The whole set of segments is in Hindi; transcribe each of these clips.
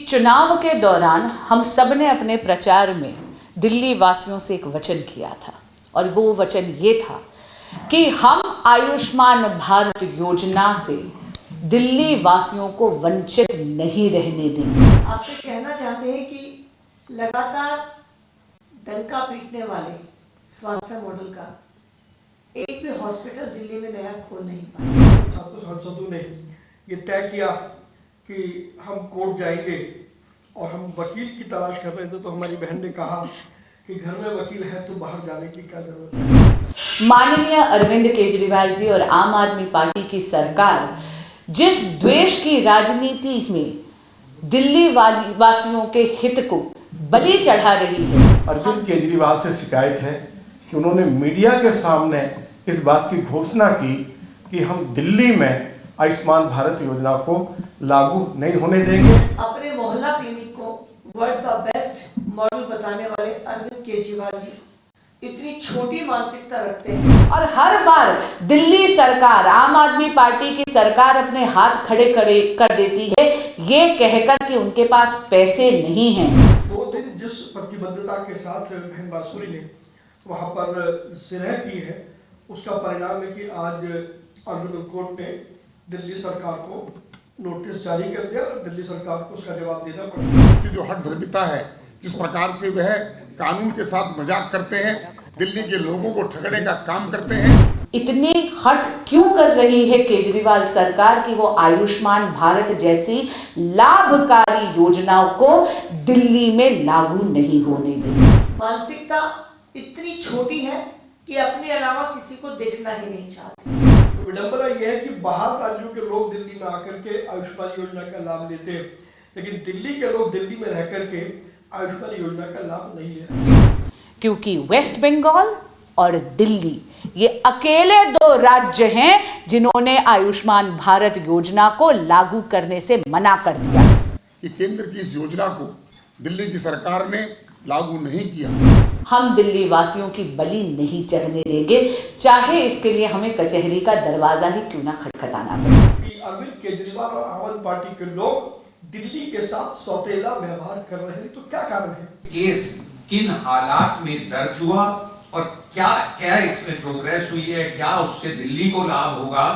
चुनाव के दौरान हम सब ने अपने प्रचार में दिल्ली वासियों से एक वचन किया था और वो वचन ये था कि हम आयुष्मान भारत योजना से दिल्ली वासियों को वंचित नहीं रहने देंगे। आपसे कहना चाहते हैं कि लगातार डंका पीटने वाले स्वास्थ्य मॉडल का एक भी हॉस्पिटल दिल्ली में नया खोल नहीं पाया। छात्र सांसदों ने ये तय किया कि हम कोर्ट जाएंगे और हम वकील की तलाश कर रहे थे, तो हमारी बहन ने कहा कि घर में वकील है तो बाहर जाने की क्या जरूरत है। माननीय अरविंद केजरीवाल जी और आम आदमी पार्टी की सरकार जिस द्वेष की राजनीति में दिल्ली वासियों के हित को बलि चढ़ा रही है। अरविंद केजरीवाल से शिकायत है कि उन्होंने मीडिया के सामने इस बात की घोषणा की कि हम दिल्ली में आयुष्मान भारत योजना को लागू नहीं होने देंगे। अपने मोहल्ला क्लिनिक को वर्ल्ड का बेस्ट मॉडल बताने वाले अरविंद केजरीवाल जी इतनी छोटी मानसिकता रखते हैं और हर बार दिल्ली सरकार, आम आदमी पार्टी की सरकार अपने हाथ खड़े कर देती है ये कहकर कि उनके पास पैसे नहीं हैं। 2 दिन जिस प्रतिबद्धता के साथ बहन बांसुरी ने वहां पर जिरह की है, उसका परिणाम है कि आज ऑनरेबल कोर्ट ने दिल्ली सरकार को नोटिस जारी कर दिया और दिल्ली सरकार को उसका जवाब देना पड़ेगा। कि जो हठधर्मिता है, जिस प्रकार से वह कानून के साथ मजाक करते हैं, दिल्ली के लोगों को ठगने का काम करते हैं। इतनी हट क्यों कर रही है केजरीवाल सरकार कि वो आयुष्मान भारत जैसी लाभकारी योजनाओं को दिल्ली में लागू नहीं होने देगी। मानसिकता इतनी छोटी है कि अपने अलावा किसी को देखना ही नहीं चाहते। विडंबना यह है कि बाहर राज्यों के लोग दिल्ली में आकर के आयुष्मान योजना का लाभ लेते हैं, लेकिन दिल्ली के लोग दिल्ली में रह करके आयुष्मान योजना का लाभ नहीं ले रहे, क्योंकि वेस्ट बंगाल और दिल्ली ये अकेले 2 राज्य हैं जिन्होंने आयुष्मान भारत योजना को लागू करने से मना कर दिया कि केंद्र की इस योजना को दिल्ली की सरकार ने लागू नहीं किया। हम दिल्ली वासियों की बलि नहीं चढ़ने देंगे, चाहे इसके लिए हमें कचहरी का दरवाजा ही क्यों ना खटखटाना पड़े। कि अरविंद केजरीवाल और आम आदमी पार्टी के लोग दिल्ली के साथ सौतेला व्यवहार कर रहे हैं, तो क्या कारण है? केस किन हालात में दर्ज हुआ और क्या इसमें प्रोग्रेस हुई है, क्या उससे दिल्ली को लाभ होगा,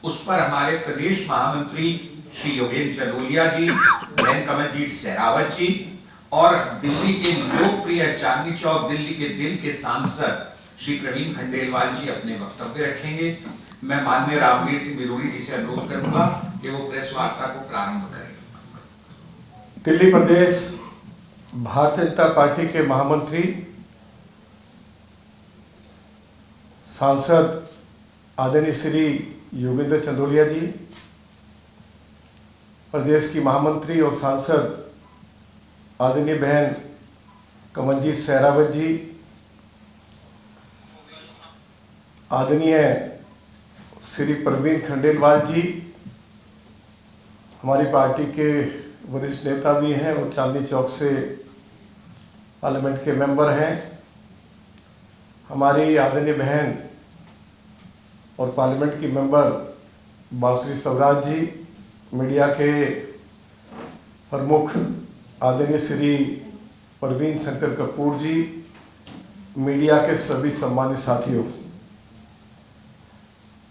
उस पर हमारे प्रदेश महामंत्री श्री योगेंद्र चंदोलिया जी, बहन कमलजीत सहरावत जी और दिल्ली के लोकप्रिय चांदनी चौक दिल्ली के दिल के सांसद श्री प्रवीण खंडेलवाल जी अपने वक्तव्य रखेंगे। मैं माननीय रामवीर सिंह बिरोड़ी जी से अनुरोध करूंगा कि वो प्रेस वार्ता को प्रारंभ करें। दिल्ली प्रदेश भारतीय जनता पार्टी के महामंत्री सांसद आदरणीय श्री योगेंद्र चंदोलिया जी, प्रदेश की महामंत्री और सांसद आदरणीय बहन कमलजीत सहरावत जी, आदरणीय श्री प्रवीण खंडेलवाल जी, हमारी पार्टी के वरिष्ठ नेता भी हैं और चांदनी चौक से पार्लियामेंट के मेंबर हैं, हमारी आदरणीय बहन और पार्लियामेंट की मेंबर बांसुरी स्वराज जी, मीडिया के प्रमुख आदरणीय श्री प्रवीण शंकर कपूर जी, मीडिया के सभी सम्मानित साथियों,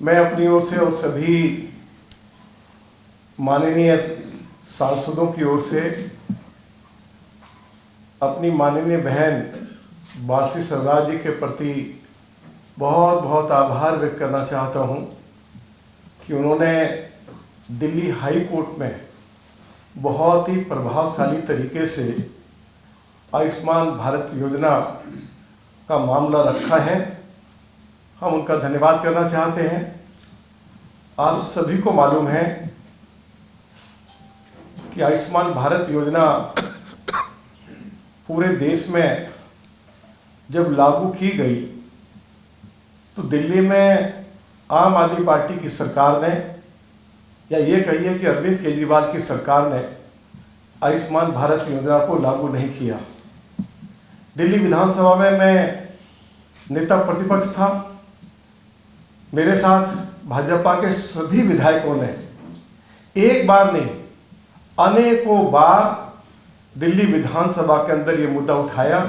मैं अपनी ओर से और सभी माननीय सांसदों की ओर से अपनी माननीय बहन बांसुरी स्वराज जी के प्रति बहुत बहुत आभार व्यक्त करना चाहता हूं कि उन्होंने दिल्ली हाई कोर्ट में बहुत ही प्रभावशाली तरीके से आयुष्मान भारत योजना का मामला रखा है। हम उनका धन्यवाद करना चाहते हैं। आप सभी को मालूम है कि आयुष्मान भारत योजना पूरे देश में जब लागू की गई तो दिल्ली में आम आदमी पार्टी की सरकार ने, या ये कहिए कि अरविंद केजरीवाल की सरकार ने आयुष्मान भारत योजना को लागू नहीं किया। दिल्ली विधानसभा में मैं नेता प्रतिपक्ष था, मेरे साथ भाजपा के सभी विधायकों ने एक बार नहीं अनेकों बार दिल्ली विधानसभा के अंदर ये मुद्दा उठाया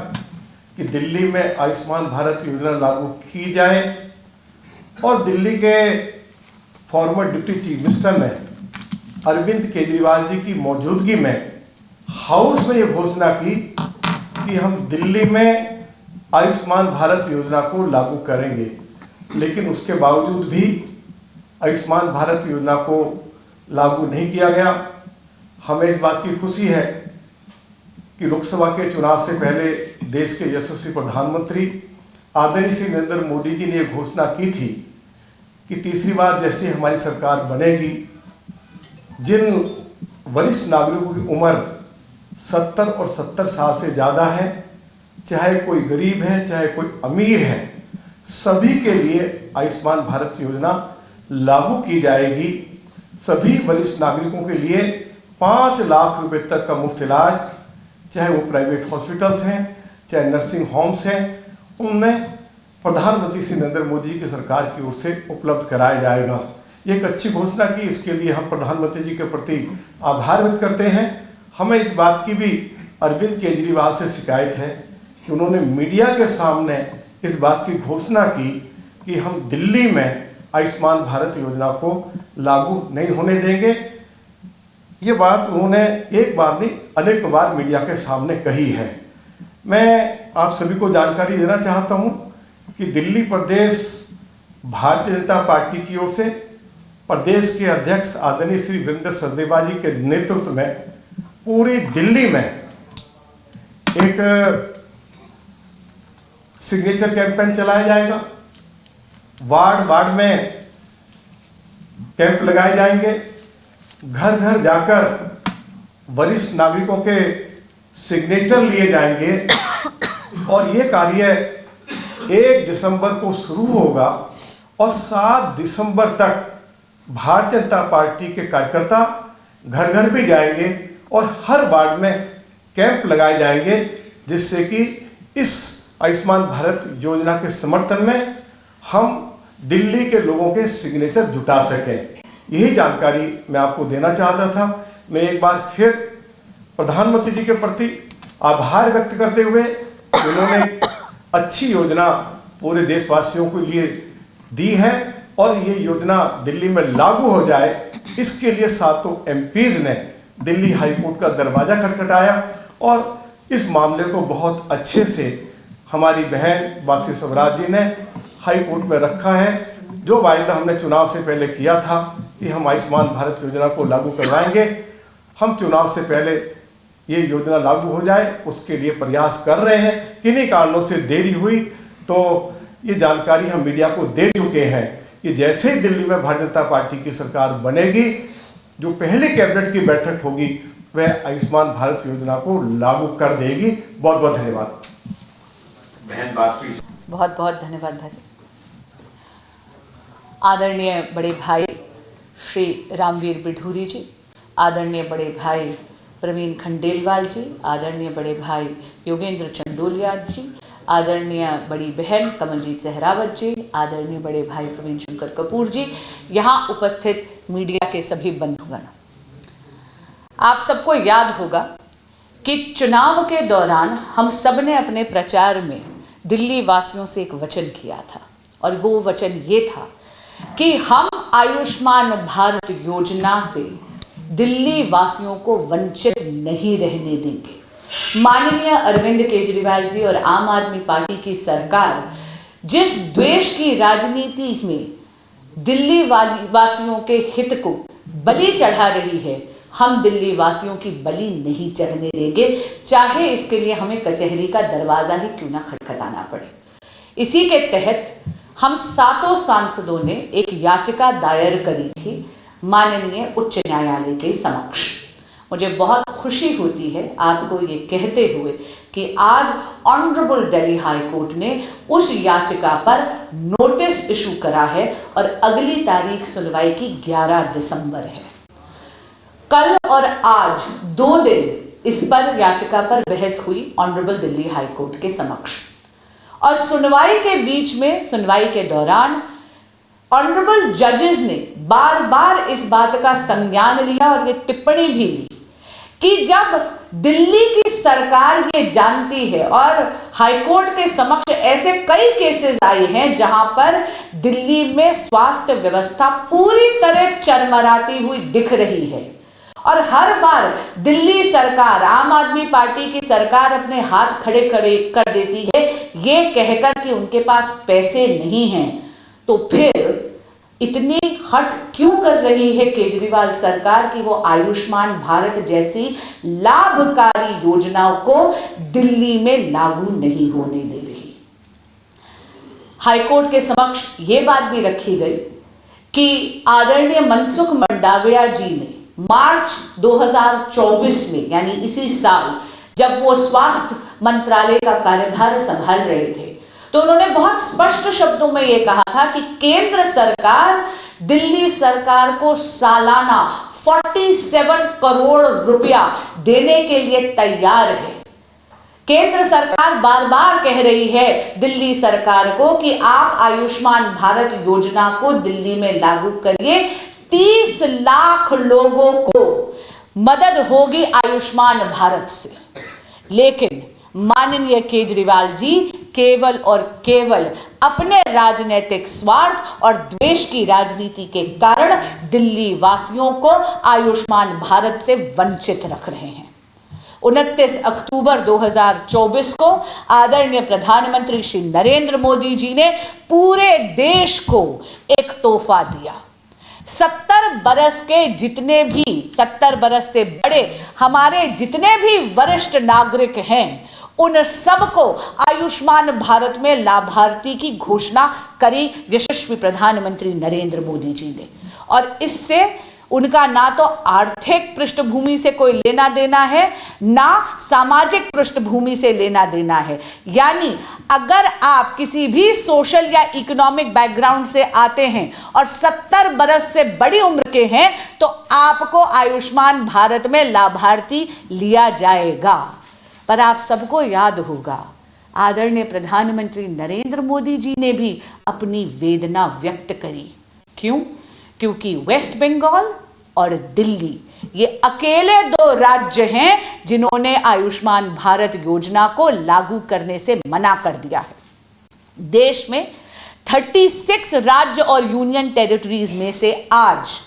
कि दिल्ली में आयुष्मान भारत योजना लागू की जाए और दिल्ली के फॉर्मर डिप्टी चीफ मिनिस्टर ने अरविंद केजरीवाल जी की मौजूदगी में हाउस में ये घोषणा की कि हम दिल्ली में आयुष्मान भारत योजना को लागू करेंगे। लेकिन उसके बावजूद भी आयुष्मान भारत योजना को लागू नहीं किया गया। हमें इस बात की खुशी है कि लोकसभा के चुनाव से पहले देश के यशस्वी प्रधानमंत्री आदरणीय श्री नरेंद्र मोदी जी ने यह घोषणा की थी कि तीसरी बार जैसे हमारी सरकार बनेगी, जिन वरिष्ठ नागरिकों की उम्र 70 और 70 साल से ज़्यादा है, चाहे कोई गरीब है चाहे कोई अमीर है, सभी के लिए आयुष्मान भारत योजना लागू की जाएगी। सभी वरिष्ठ नागरिकों के लिए 5 लाख रुपए तक का मुफ्त इलाज, चाहे वो प्राइवेट हॉस्पिटल्स हैं चाहे नर्सिंग होम्स हैं, उनमें प्रधानमंत्री श्री नरेंद्र मोदी जी की सरकार की ओर से उपलब्ध कराया जाएगा। ये एक अच्छी घोषणा की, इसके लिए हम प्रधानमंत्री जी के प्रति आभार व्यक्त करते हैं। हमें इस बात की भी अरविंद केजरीवाल से शिकायत है कि उन्होंने मीडिया के सामने इस बात की घोषणा की कि हम दिल्ली में आयुष्मान भारत योजना को लागू नहीं होने देंगे। ये बात उन्होंने एक बार नहीं अनेक बार मीडिया के सामने कही है। मैं आप सभी को जानकारी देना चाहता हूँ कि दिल्ली प्रदेश भारतीय जनता पार्टी की ओर से प्रदेश के अध्यक्ष आदरणीय श्री वीरेंद्र सचदेवा जी के नेतृत्व में पूरी दिल्ली में एक सिग्नेचर कैंपेन चलाया जाएगा। वार्ड वार्ड में कैंप लगाए जाएंगे, घर घर जाकर वरिष्ठ नागरिकों के सिग्नेचर लिए जाएंगे और ये कार्य 1 दिसंबर को शुरू होगा और 7 दिसंबर तक भारतीय जनता पार्टी के कार्यकर्ता घर घर भी जाएंगे और हर वार्ड में कैंप लगाए जाएंगे, जिससे कि इस आयुष्मान भारत योजना के समर्थन में हम दिल्ली के लोगों के सिग्नेचर जुटा सकें। यही जानकारी मैं आपको देना चाहता था। मैं एक बार फिर प्रधानमंत्री जी के प्रति आभार व्यक्त करते हुए उन्होंने अच्छी योजना पूरे देशवासियों के लिए दी है और ये योजना दिल्ली में लागू हो जाए, इसके लिए 7 एमपीज ने दिल्ली हाई कोर्ट का दरवाजा खटखटाया और इस मामले को बहुत अच्छे से हमारी बहन बासी स्वराज जी ने हाई कोर्ट में रखा है। जो वायदा हमने चुनाव से पहले किया था कि हम आयुष्मान भारत योजना को लागू करवाएंगे, हम चुनाव से पहले ये योजना लागू हो जाए उसके लिए प्रयास कर रहे हैं। किन्हीं कारणों से देरी हुई तो ये जानकारी हम मीडिया को दे चुके हैं कि जैसे ही दिल्ली में भारतीय जनता पार्टी की सरकार बनेगी, जो पहले कैबिनेट की बैठक होगी वह आयुष्मान भारत योजना को लागू कर देगी। बहुत बहुत धन्यवाद। बहुत बहुत धन्यवाद भाई साहब। आदरणीय बड़े भाई श्री रामवीर बिढूरी जी, आदरणीय बड़े भाई प्रवीण खंडेलवाल जी, आदरणीय बड़े भाई योगेंद्र चंडोलिया जी, आदरणीय बड़ी बहन कमलजीत सहरावत जी, आदरणीय बड़े भाई प्रवीण शंकर कपूर जी, यहाँ उपस्थित मीडिया के सभी बंधुगण, आप सबको याद होगा कि चुनाव के दौरान हम सब ने अपने प्रचार में दिल्ली वासियों से एक वचन किया था और वो वचन ये था कि हम आयुष्मान भारत योजना से दिल्ली वासियों को वंचित नहीं रहने देंगे। माननीय अरविंद केजरीवाल जी और आम आदमी पार्टी की सरकार जिस द्वेष की राजनीति में दिल्ली वासियों के हित को बलि चढ़ा रही है, हम दिल्ली वासियों की बलि नहीं चढ़ने देंगे, चाहे इसके लिए हमें कचहरी का दरवाजा ही क्यों ना खटखटाना पड़े। इसी के तहत हम 7 सांसदों ने एक याचिका दायर करी थी माननीय उच्च न्यायालय के समक्ष। मुझे बहुत खुशी होती है आपको ये कहते हुए कि आज ऑनरेबल दिल्ली हाई कोर्ट ने उस याचिका पर नोटिस इशू करा है और अगली तारीख सुनवाई की 11 दिसंबर है। कल और आज 2 दिन इस पर याचिका पर बहस हुई ऑनरेबल दिल्ली हाई कोर्ट के समक्ष और सुनवाई के बीच में, सुनवाई के दौरान ऑनरेबल जजेस ने बार बार इस बात का संज्ञान लिया और ये टिप्पणी भी ली कि जब दिल्ली की सरकार ये जानती है, और हाईकोर्ट के समक्ष ऐसे कई केसेस आए हैं जहां पर दिल्ली में स्वास्थ्य व्यवस्था पूरी तरह चरमराती हुई दिख रही है, और हर बार दिल्ली सरकार, आम आदमी पार्टी की सरकार अपने हाथ खड़े कर देती है ये कहकर कि उनके पास पैसे नहीं हैं, तो फिर इतनी हट क्यों कर रही है केजरीवाल सरकार कि वो आयुष्मान भारत जैसी लाभकारी योजनाओं को दिल्ली में लागू नहीं होने दे रही। हाईकोर्ट के समक्ष ये बात भी रखी गई कि आदरणीय मनसुख मंडाविया जी ने मार्च 2024 में, यानी इसी साल, जब वो स्वास्थ्य मंत्रालय का कार्यभार संभाल रहे थे, तो उन्होंने बहुत स्पष्ट शब्दों में यह कहा था कि केंद्र सरकार दिल्ली सरकार को सालाना 47 करोड़ रुपया देने के लिए तैयार है। केंद्र सरकार बार बार कह रही है दिल्ली सरकार को कि आप आयुष्मान भारत योजना को दिल्ली में लागू करिए, 30 लाख लोगों को मदद होगी आयुष्मान भारत से। लेकिन माननीय केजरीवाल जी केवल और केवल अपने राजनीतिक स्वार्थ और द्वेष की राजनीति के कारण दिल्ली वासियों को आयुष्मान भारत से वंचित रख रहे हैं। 29 अक्टूबर 2024 को आदरणीय प्रधानमंत्री श्री नरेंद्र मोदी जी ने पूरे देश को एक तोहफा दिया। 70 बरस के जितने भी, 70 बरस से बड़े हमारे जितने भी वरिष्ठ नागरिक हैं, उन सबको आयुष्मान भारत में लाभार्थी की घोषणा करी यशस्वी प्रधानमंत्री नरेंद्र मोदी जी ने। और इससे उनका ना तो आर्थिक पृष्ठभूमि से कोई लेना देना है, ना सामाजिक पृष्ठभूमि से लेना देना है। यानी अगर आप किसी भी सोशल या इकोनॉमिक बैकग्राउंड से आते हैं और 70 बरस से बड़ी उम्र के हैं, तो आपको आयुष्मान भारत में लाभार्थी लिया जाएगा। पर आप सबको याद होगा, आदरणीय प्रधानमंत्री नरेंद्र मोदी जी ने भी अपनी वेदना व्यक्त करी। क्यों? क्योंकि वेस्ट बंगाल और दिल्ली ये अकेले 2 राज्य हैं जिन्होंने आयुष्मान भारत योजना को लागू करने से मना कर दिया है। देश में 36 राज्य और यूनियन टेरिटरीज में से आज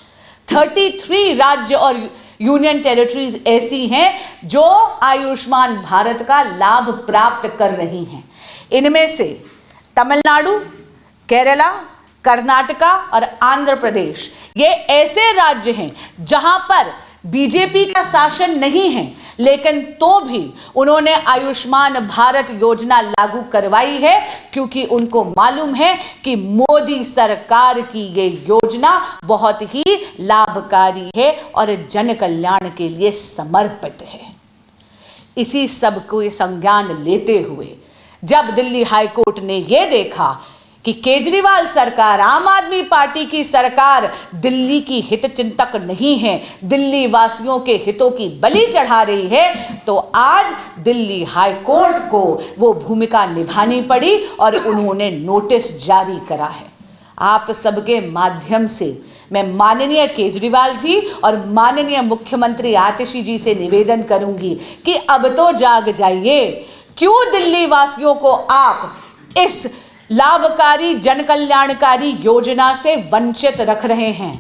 33 राज्य और यूनियन टेरिटरीज ऐसी हैं जो आयुष्मान भारत का लाभ प्राप्त कर रही हैं। इनमें से तमिलनाडु, केरला, कर्नाटका और आंध्र प्रदेश ये ऐसे राज्य हैं जहां पर बीजेपी का शासन नहीं है, लेकिन तो भी उन्होंने आयुष्मान भारत योजना लागू करवाई है, क्योंकि उनको मालूम है कि मोदी सरकार की ये योजना बहुत ही लाभकारी है और जन कल्याण के लिए समर्पित है। इसी सब को संज्ञान लेते हुए जब दिल्ली हाईकोर्ट ने यह देखा कि केजरीवाल सरकार, आम आदमी पार्टी की सरकार दिल्ली की हित चिंतक नहीं है, दिल्ली वासियों के हितों की बलि चढ़ा रही है, तो आज दिल्ली हाई कोर्ट को वो भूमिका निभानी पड़ी और उन्होंने नोटिस जारी करा है। आप सबके माध्यम से मैं माननीय केजरीवाल जी और माननीय मुख्यमंत्री आतिशी जी से निवेदन करूंगी कि अब तो जाग जाइए। क्यों दिल्ली वासियों को आप इस लाभकारी जन कल्याणकारी योजना से वंचित रख रहे हैं?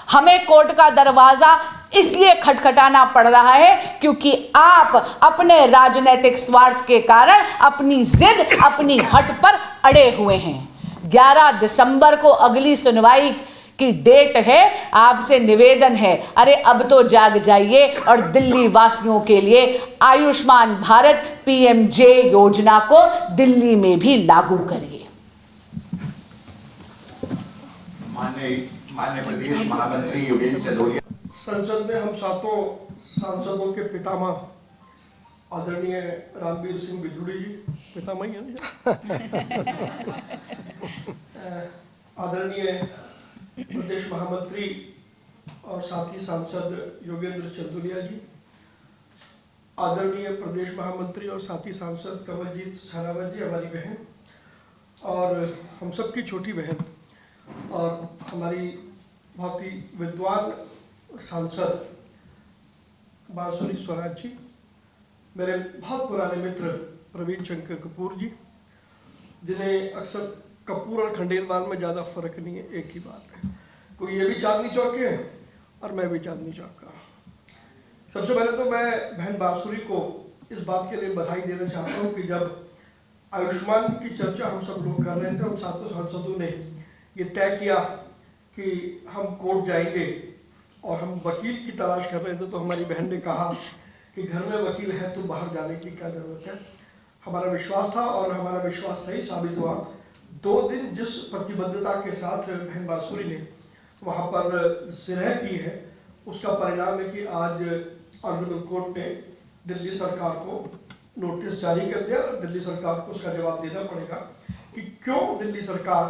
हमें कोर्ट का दरवाजा इसलिए खटखटाना पड़ रहा है क्योंकि आप अपने राजनीतिक स्वार्थ के कारण अपनी जिद, अपनी हट पर अड़े हुए हैं। 11 दिसंबर को अगली सुनवाई की डेट है। आपसे निवेदन है, अरे अब तो जाग जाइए और दिल्ली वासियों के लिए आयुष्मान भारत PMJ योजना को दिल्ली में भी लागू करिए। माननीय प्रदेश महामंत्री योगेंद्र चंदोलिया। संसद में हम सातों सांसदों के पितामह आदरणीय रामवीर सिंह बिधूड़ी जी, पितामह ही है आदरणीय प्रदेश महामंत्री और साथी सांसद योगेंद्र चंदोलिया जी, आदरणीय प्रदेश महामंत्री और साथी सांसद कमलजीत सहरावत जी, हमारी बहन और हम सबकी छोटी बहन और हमारी बहुत ही विद्वान सांसद बांसुरी स्वराज जी, मेरे बहुत पुराने मित्र प्रवीण शंकर कपूर जी, जिन्हें अक्सर कपूर और खंडेलवाल में ज़्यादा फर्क नहीं है, एक ही बात है, क्योंकि ये भी चांदनी चौक के हैं और मैं भी चांदनी चौक का। सबसे पहले तो मैं बहन बांसुरी को इस बात के लिए बधाई देना चाहता हूँ कि जब आयुष्मान की चर्चा हम सब लोग कर रहे थे, हम सातों सांसदों ने ये तय किया कि हम कोर्ट जाएंगे और हम वकील की तलाश कर रहे थे, तो हमारी बहन ने कहा कि घर में वकील है तो बाहर जाने की क्या ज़रूरत है। हमारा विश्वास था और हमारा विश्वास सही साबित हुआ। 2 दिन जिस प्रतिबद्धता के साथ बहन बांसुरी ने वहाँ पर जिरह की है, उसका परिणाम है कि आज ऑनरेबल कोर्ट ने दिल्ली सरकार को नोटिस जारी कर दिया और दिल्ली सरकार को उसका जवाब देना पड़ेगा कि क्यों दिल्ली सरकार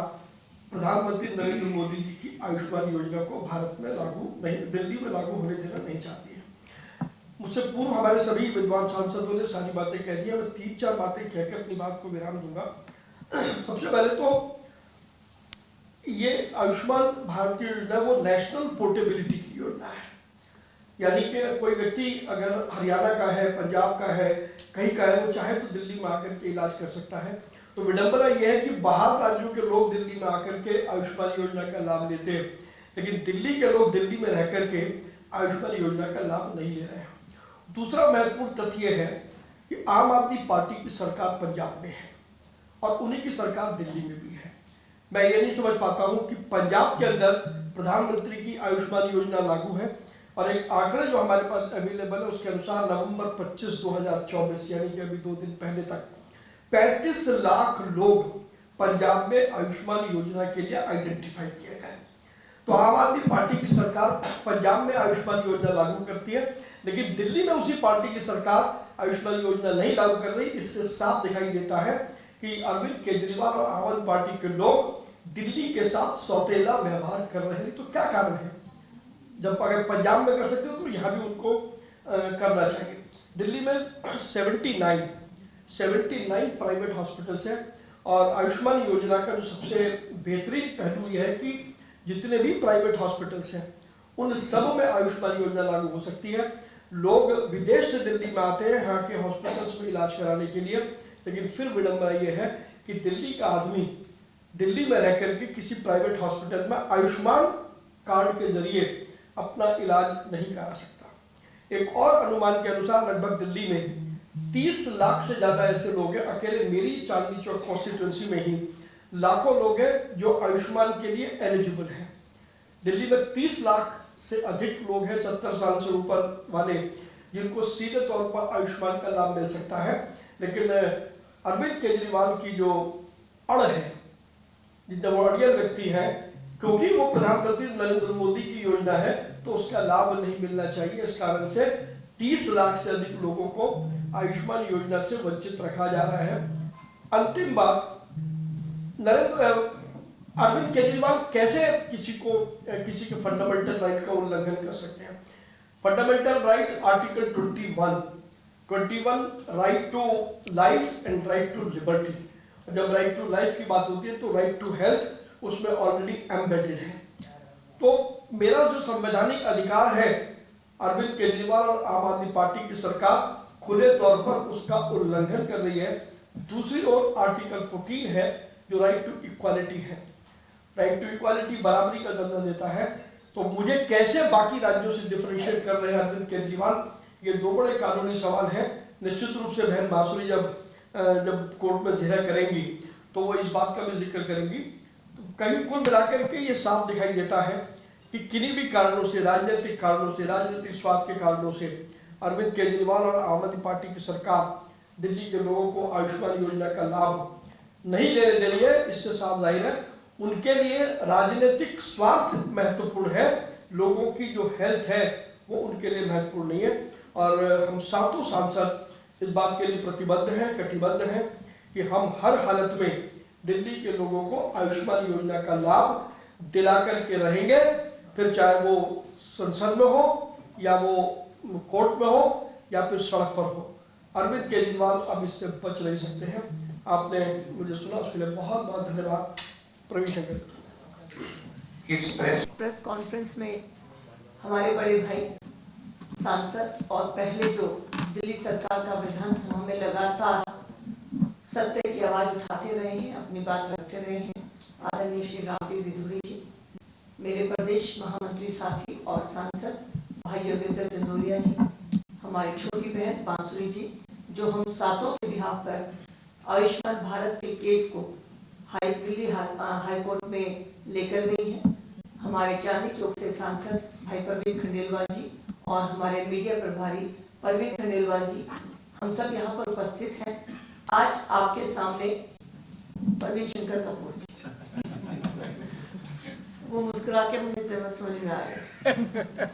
प्रधानमंत्री नरेंद्र मोदी जी की आयुष्मान योजना को भारत में दिल्ली में लागू होने देना नहीं चाहती है। मुझसे पूर्व हमारे सभी विद्वान सांसदों ने सारी बातें कह दी है, मैं 3-4 बातें कहकर अपनी बात को विराम दूंगा। सबसे पहले तो ये आयुष्मान भारत की योजना वो नेशनल पोर्टेबिलिटी की योजना है, यानी कि कोई व्यक्ति अगर हरियाणा का है, पंजाब का है, कहीं का है, वो चाहे तो दिल्ली में आकर के इलाज कर सकता है। तो विडंबना यह है कि बाहर राज्यों के लोग दिल्ली में आकर के आयुष्मान योजना का लाभ लेते हैं, लेकिन दिल्ली के लोग दिल्ली में रह करके आयुष्मान योजना का लाभ नहीं ले रहे हैं। दूसरा महत्वपूर्ण तथ्य है कि आम आदमी पार्टी की सरकार पंजाब में है और उन्हीं की सरकार दिल्ली में भी है। मैं ये नहीं समझ पाता हूँ कि पंजाब के अंदर प्रधानमंत्री की आयुष्मान योजना लागू है और एक आंकड़े जो हमारे पास अवेलेबल है उसके अनुसार नवंबर 25, 2024 यानी कि अभी 2 दिन पहले तक 35 लाख लोग पंजाब में आयुष्मान योजना के लिए आइडेंटिफाई किए गए। तो आम आदमी पार्टी की सरकार पंजाब में आयुष्मान योजना लागू करती है, लेकिन दिल्ली में उसी पार्टी की सरकार आयुष्मान योजना नहीं लागू कर रही। इससे साफ दिखाई देता है कि अरविंद केजरीवाल और आम आदमी पार्टी के लोग दिल्ली के साथ सौतेला व्यवहार कर रहे हैं। तो क्या कारण है? जब अगर पंजाब में कर सकते हो तो यहाँ भी उनको करना चाहिए। दिल्ली में 79 प्राइवेट हॉस्पिटल्स हैं और आयुष्मान योजना का जो सबसे बेहतरीन पहलू यह है कि जितने भी प्राइवेट हॉस्पिटल्स हैं उन सब में आयुष्मान योजना लागू हो सकती है। लोग विदेश से दिल्ली में आते हैं यहाँ के हॉस्पिटल्स में इलाज कराने के लिए, लेकिन फिर विडंबना यह है कि दिल्ली का आदमी दिल्ली में रह करके किसी प्राइवेट हॉस्पिटल में आयुष्मान कार्ड के जरिए अपना इलाज नहीं करा सकता। एक और अनुमान के अनुसार लगभग दिल्ली में 30 लाख से ज्यादा ऐसे लोग हैं, अकेले मेरी चांदनी चौक कॉन्स्टिट्यूंसी में ही लाखों लोग हैं जो आयुष्मान के लिए एलिजिबल हैं। दिल्ली में 30 लाख से अधिक लोग हैं 70 साल से ऊपर वाले जिनको सीधे तौर पर आयुष्मान का लाभ मिल सकता है, लेकिन अरविंद केजरीवाल की जो अड़ है, जितने वो अड़ियल व्यक्ति है, क्योंकि वो प्रधानमंत्री नरेंद्र मोदी की योजना है तो उसका लाभ नहीं मिलना चाहिए। इस कारण से 30 लाख से अधिक लोगों को आयुष्मान योजना से वंचित रखा जा रहा है। अंतिम बात, अरविंद केजरीवाल कैसे किसी के फंडामेंटल राइट का उल्लंघन कर सकते हैं? Fundamental right article 21 right to life and right to liberty. जब राइट टू लाइफ की बात होती है तो राइट टू हेल्थ उसमें ऑलरेडी एम्बेडेड है। तो मेरा जो संवैधानिक अधिकार है, अरविंद केजरीवाल और आम आदमी पार्टी की सरकार खुले तौर पर उसका उल्लंघन कर रही है। दूसरी ओर आर्टिकल 14 है जो राइट टू इक्वालिटी है। राइट टू इक्वालिटी बराबरी का दर्जा देता है। तो मुझे कैसे बाकी राज्यों से डिफरेंशिएट कर रहे हैं अरविंद केजरीवाल, ये 2 बड़े कानूनी सवाल हैं। निश्चित रूप से बहन बांसुरी जब कोर्ट में जिरह करेंगी तो वो इस बात का भी जिक्र करेंगी। तो कहीं कुल मिलाकर के ये साफ दिखाई देता है कि किन्हीं भी कारणों से, राजनीतिक कारणों से, राजनीतिक स्वार्थ के कारणों से अरविंद केजरीवाल और आम आदमी पार्टी की सरकार दिल्ली के लोगों को आयुष्मान योजना का लाभ नहीं लेने दे रही है। इससे साफ जाहिर है उनके लिए राजनीतिक स्वार्थ महत्वपूर्ण है, लोगों की जो हेल्थ है वो उनके लिए महत्वपूर्ण नहीं है। और हम सातों सांसद इस बात के लिए प्रतिबद्ध हैं, कटिबद्ध हैं कि हम हर हालत में दिल्ली के लोगों को आयुष्मान योजना का लाभ दिला करके रहेंगे, फिर चाहे वो संसद में हो या वो कोर्ट में हो या फिर सड़क पर हो। अरविंद केजरीवाल अब इससे बच नहीं सकते हैं। आपने मुझे सुना, उसके लिए बहुत बहुत धन्यवाद। प्रवीण शंकर। इस प्रेस कॉन्फ्रेंस में हमारे बड़े भाई सांसद और पहले जो दिल्ली सरकार का विधानसभा में लगातार सत्य की आवाज उठाते रहे हैं, अपनी बात रखते रहे हैं, आदरणीय श्री रामवीर विधुड़ी जी, मेरे प्रदेश महामंत्री साथी और सांसद भाई योगेंद्र चंदोरिया जी, हमारी छोटी बहन बांसुरी जी, जो हम सातों के बिहाफ पर आयुष्मान भारत के केस को दिल्ली हाई कोर्ट में लेकर गई है, हमारे चांदी चौक से सांसद भाई परवीन खंडेलवाल जी और हमारे मीडिया प्रभारी परवीन खंडेलवाल जी, हम सब यहाँ पर उपस्थित हैं। आज आपके सामने परवीन शंकर कपूर जी, वो मुस्कुरा के मुझे समझ में आ गया,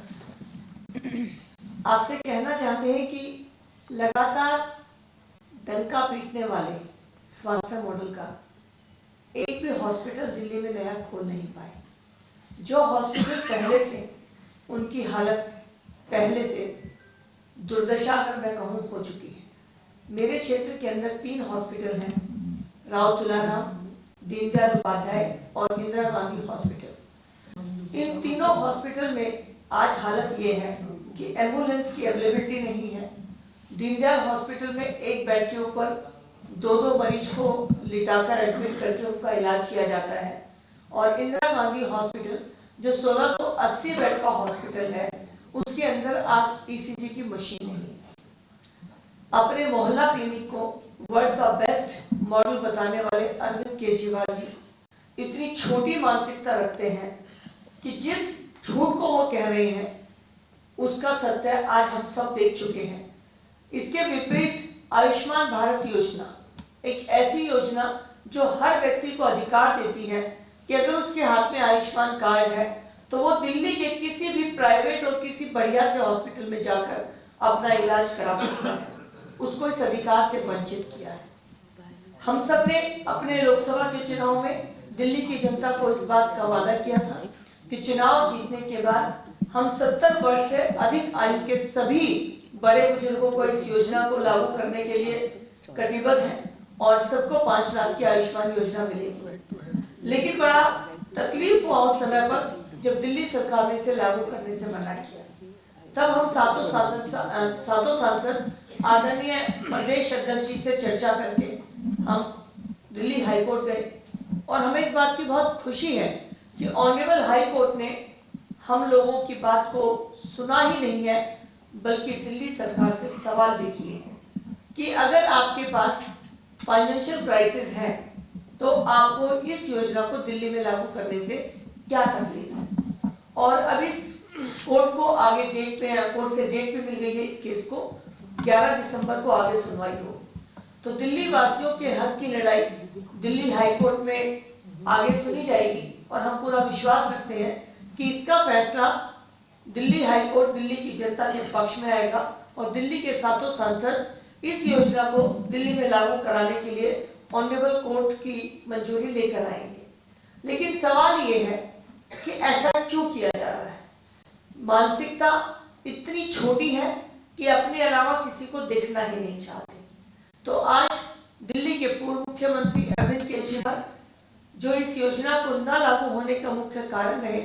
आपसे कहना चाहते हैं कि लगातार डंका पीटने वाले स्वास्थ्य मॉडल का एक भी हॉस्पिटल दिल्ली में नया खोल नहीं पाए। जो हॉस्पिटल पहले थे उनकी हालत पहले से दुर्दशा अगर मैं कहूँ हो चुकी है। मेरे क्षेत्र के अंदर 3 हॉस्पिटल हैं, राव तुलाराम, दीनदयाल उपाध्याय और इंदिरा गांधी हॉस्पिटल। इन तीनों हॉस्पिटल में आज हालत ये है कि एम्बुलेंस की अवेलेबिलिटी नहीं है। दीनदयाल हॉस्पिटल में एक बेड के ऊपर 2-2 मरीज को लिटाकर एडमिट करके उनका इलाज किया जाता है, और इंदिरा गांधी हॉस्पिटल जो 1680 बेड का हॉस्पिटल है, उसके अंदर आज ईसीजी की मशीन नहीं है। अपने मोहल्ला क्लिनिक को वर्ल्ड का बेस्ट मॉडल बताने वाले अरविंद केजरीवाल जी इतनी छोटी मानसिकता रखते हैं कि जिस झूठ को वो कह रहे हैं उसका सत्य आज हम सब देख चुके हैं। इसके विपरीत आयुष्मान भारत योजना एक ऐसी योजना जो हर व्यक्ति को अधिकार देती है कि अगर उसके हाथ में आयुष्मान कार्ड है तो वो दिल्ली के किसी भी प्राइवेट और किसी बढ़िया से हॉस्पिटल में जाकर अपना इलाज करा सकता है। उसको इस अधिकार से वंचित किया है। हम सब ने अपने लोकसभा के चुनाव में दिल्ली की जनता को इस बात का वादा किया था कि चुनाव जीतने के बाद हम 70 वर्ष से अधिक आयु के सभी बड़े बुजुर्गों को इस योजना को लागू करने के लिए कटिबद्ध हैं और सबको 5 लाख की आयुष्मान योजना मिलेगी। लेकिन बड़ा तकलीफ हुआ उस समय पर जब दिल्ली सरकार ने इसे लागू करने से मना किया। तब हम सातों सांसद आदरणीय प्रदेश अध्यक्ष जी से चर्चा करके हम दिल्ली हाई कोर्ट गए, और हमें इस बात की बहुत खुशी है कि ऑनरेबल हाई कोर्ट ने हम लोगों की बात को सुना ही नहीं है, बल्कि दिल्ली सरकार से सवाल भी किए कि अगर आपके पास फाइनेंशियल क्राइसिस है तो आपको इस योजना को दिल्ली में लागू करने से क्या तकलीफ है। और अब इस कोर्ट को आगे कोर्ट से डेट पे मिल गई है इस केस को 11 दिसंबर को आगे सुनवाई हो, तो दिल्ली वासियों के हक की लड़ाई दिल्ली हाई कोर्ट में आगे सुनी जाएगी, और हम पूरा विश्वास रखते हैं कि इसका फैसला दिल्ली हाई कोर्ट दिल्ली की जनता के पक्ष में आएगा और दिल्ली के सातों सांसद इस योजना को दिल्ली में लागू कराने के लिए ऑनरेबल कोर्ट की मंजूरी लेकर आएंगे। लेकिन सवाल ये है कि ऐसा क्यों किया जा रहा है। मानसिकता इतनी छोटी है कि अपने अलावा किसी को देखना ही नहीं चाहते। तो आज दिल्ली के पूर्व मुख्यमंत्री अरविंद केजरीवाल जो इस योजना को न लागू होने का मुख्य कारण रहे,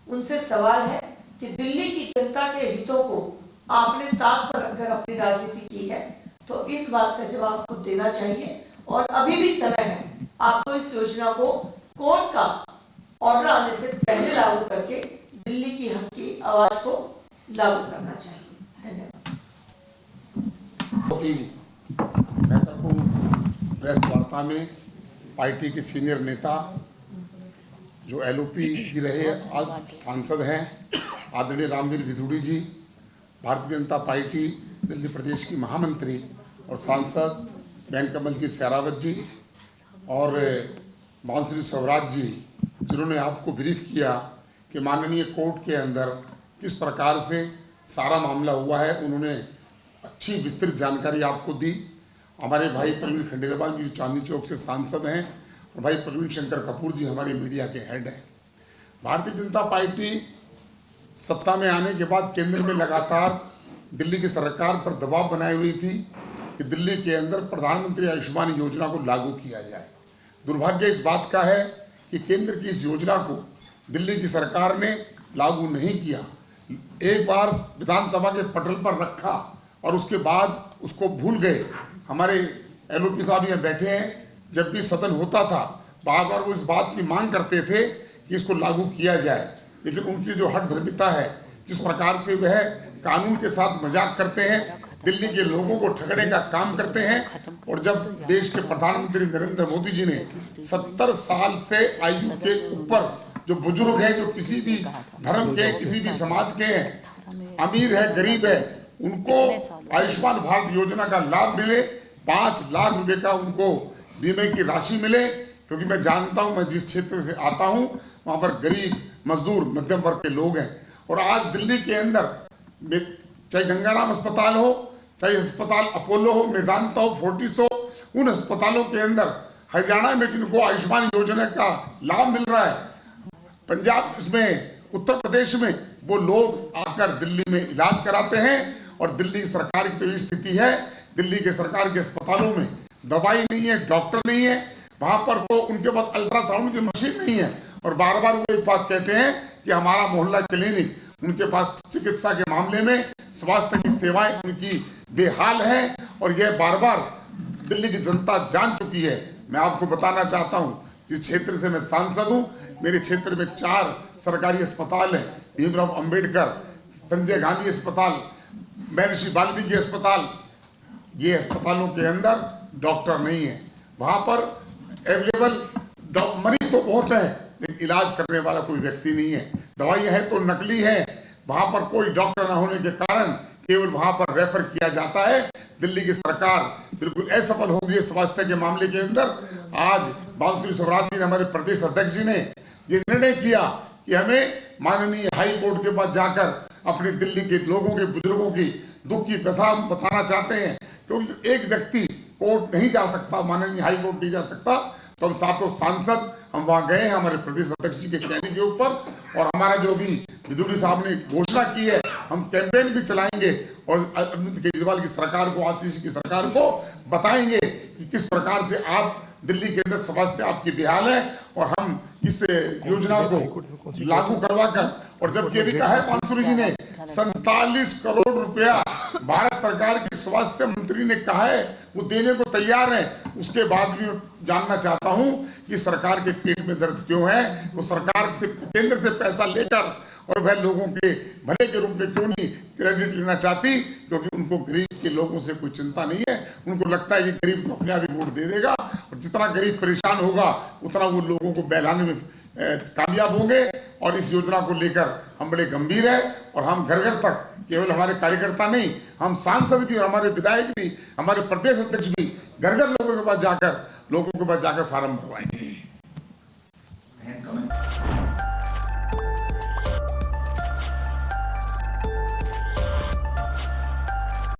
उनसे सवाल है कि दिल्ली की जनता के हितों को आपने ताक पर रखकर अपनी राजनीति की है, तो इस बात का जवाब खुद देना चाहिए। और अभी भी समय है, आपको इस योजना को कोर्ट का ऑर्डर आने से पहले लागू करके दिल्ली की हक की आवाज को लागू करना चाहिए। धन्यवाद। बहुत ही महत्वपूर्ण प्रेस वार्ता में पार्टी के सीनियर नेता जो एलओपी भी रहे आज सांसद हैं आदरणीय रामवीर विधुड़ी जी, भारतीय जनता पार्टी दिल्ली प्रदेश की महामंत्री और सांसद बहन कमलजीत शेरावत जी और बांसुरी स्वराज जी, जिन्होंने आपको ब्रीफ किया कि माननीय कोर्ट के अंदर किस प्रकार से सारा मामला हुआ है, उन्होंने अच्छी विस्तृत जानकारी आपको दी। हमारे भाई परवीन खंडेलवाल जी जो चांदनी चौक से सांसद हैं और भाई परवीन शंकर कपूर जी हमारे मीडिया के हेड हैं। भारतीय जनता पार्टी सत्ता में आने के बाद केंद्र में लगातार दिल्ली की सरकार पर दबाव बनाई हुई थी कि दिल्ली के अंदर प्रधानमंत्री आयुष्मान योजना को लागू किया जाए। दुर्भाग्य इस बात का है कि केंद्र की इस योजना को दिल्ली की सरकार ने लागू नहीं किया, एक बार विधानसभा के पटल पर रखा और उसके बाद उसको भूल गए। हमारे एलओपी साहब यहाँ बैठे हैं, जब भी सदन होता था बार बार वो इस बात की मांग करते थे कि इसको लागू किया जाए, लेकिन उनकी जो हठधर्मिता है, जिस प्रकार से वह कानून के साथ मजाक करते हैं, दिल्ली के लोगों को ठगने का काम करते हैं। और जब देश के प्रधानमंत्री नरेंद्र मोदी जी ने 70 साल से आयु के ऊपर जो बुजुर्ग हैं, जो किसी भी धर्म के, किसी भी समाज के हैं, अमीर है गरीब है, उनको आयुष्मान भारत योजना का लाभ मिले, 5 लाख रुपए का उनको बीमे की राशि मिले। क्योंकि मैं जानता हूं, मैं जिस क्षेत्र से आता हूं वहां पर गरीब, मजदूर, मध्यम वर्ग के लोग हैं। और आज दिल्ली के अंदर चाहे गंगाराम अस्पताल हो, चाहे अस्पताल अपोलो हो, मेदांता हो, फोर्टिस हो, उन अस्पतालों के अंदर हरियाणा में जिनको आयुष्मान योजना का लाभ मिल रहा है, पंजाब इसमें, उत्तर प्रदेश में, वो लोग आकर दिल्ली में इलाज कराते हैं। और दिल्ली सरकार की तो ये स्थिति है, दिल्ली के सरकार के अस्पतालों में दवाई नहीं है, डॉक्टर नहीं है, वहां पर तो उनके पास अल्ट्रासाउंड की मशीन नहीं है। और बार बार वो एक बात कहते हैं कि हमारा मोहल्ला क्लिनिक, उनके पास चिकित्सा के मामले में स्वास्थ्य की सेवाएं उनकी बेहाल है। और यह बार बार दिल्ली की जनता जान चुकी है। मैं आपको बताना चाहता हूं, जिस क्षेत्र से मैं सांसद हूं, मेरे क्षेत्र में 4 सरकारी अस्पताल हैं, भीमराव अंबेडकर, संजय गांधी अस्पताल, महर्षि वाल्मीकि अस्पताल। ये अस्पतालों के अंदर डॉक्टर नहीं है, वहां पर अवेलेबल मरीज तो बहुत है, लेकिन इलाज करने वाला कोई व्यक्ति नहीं है। दवाइयां है तो नकली है, वहां पर कोई डॉक्टर न होने के कारण केवल वहां पर रेफर किया जाता है। दिल्ली की सरकार बिल्कुल असफल हो गई स्वास्थ्य के मामले के अंदर। आज बाबूश्री स्वराज जी ने, हमारे प्रदेश अध्यक्ष जी ने ये निर्णय किया कि हमें माननीय हाई कोर्ट के पास जाकर अपने दिल्ली के लोगों के, बुजुर्गों की दुख की कथा बताना चाहते हैं। क्योंकि एक व्यक्ति कोर्ट नहीं जा सकता, माननीय हाई कोर्ट नहीं जा सकता, तो हम 7 सांसद हम वहां गए हैं हमारे प्रदेश अध्यक्ष जी के कहने के ऊपर। और हमारा जो भी विधुड़ी साहब ने घोषणा की है, हम कैंपेन भी चलाएंगे और अरविंद केजरीवाल की सरकार को, आशीष की सरकार को बताएंगे कि किस प्रकार से आप दिल्ली के अंदर स्वास्थ्य आपकी बेहाल है और हम इस योजना को लागू करवा कर। और जबकि अभी कहा है बांसुरी जी ने 47 करोड़ रुपया भारत सरकार के स्वास्थ्य मंत्री ने कहा है वो देने को तैयार है। उसके बाद भी जानना चाहता हूं कि सरकार के पेट में दर्द क्यों है, वो सरकार से, केंद्र से पैसा लेकर और वह लोगों के भले के रूप में क्यों नहीं क्रेडिट लेना चाहती। क्योंकि उनको गरीब के लोगों से कोई चिंता नहीं है, उनको लगता है कि गरीब तो अपने आप ही वोट दे देगा और जितना गरीब परेशान होगा उतना वो लोगों को बहलाने में कामयाब होंगे। और इस योजना को लेकर हम बड़े गंभीर हैं और हम घर घर तक, केवल हमारे कार्यकर्ता नहीं, हम सांसद भी और हमारे विधायक भी, हमारे प्रदेश अध्यक्ष भी घर घर लोगों के पास जाकर फार्म भरवाएंगे।